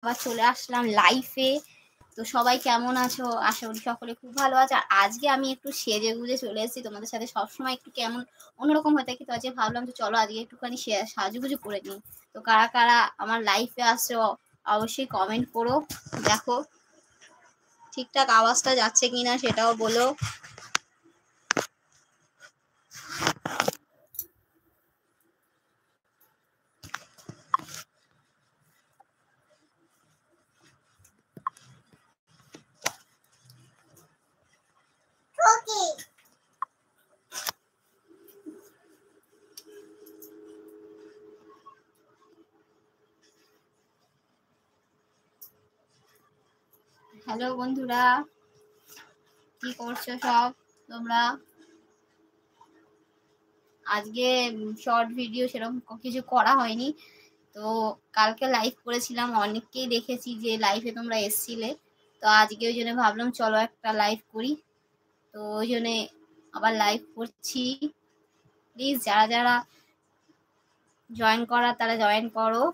আবার চলে আসলাম লাইফে। তো সবাই কেমন আছো? আশা করি সকলে খুব ভালো আছে। আর আজকে আমি একটু সেজে গুজে চলে এসেছি তোমাদের সাথে। সবসময় একটু কেমন অন্যরকম হয়ে থাকি, তো আজকে ভাবলাম তো চলো আজকে একটুখানি সাজুগুজু করে নিই। তো কারা কারা আমার লাইফে আসছো অবশ্যই কমেন্ট করো। দেখো ঠিকঠাক আওয়াজটা যাচ্ছে কিনা সেটাও বলো। হ্যালো বন্ধুরা, কি করছো সব তোমরা? আজকে শর্ট ভিডিও সেরকম কিছু করা হয়নি। তো কালকে লাইভ করেছিলাম, অনেককেই দেখেছি যে লাইভে তোমরা এসছিলে। তো আজকে ওই জন্য ভাবলাম চলো একটা লাইভ করি। তো ওই জন্যে আবার লাইভ করছি। প্লিজ যারা যারা জয়েন করা তারা জয়েন করো।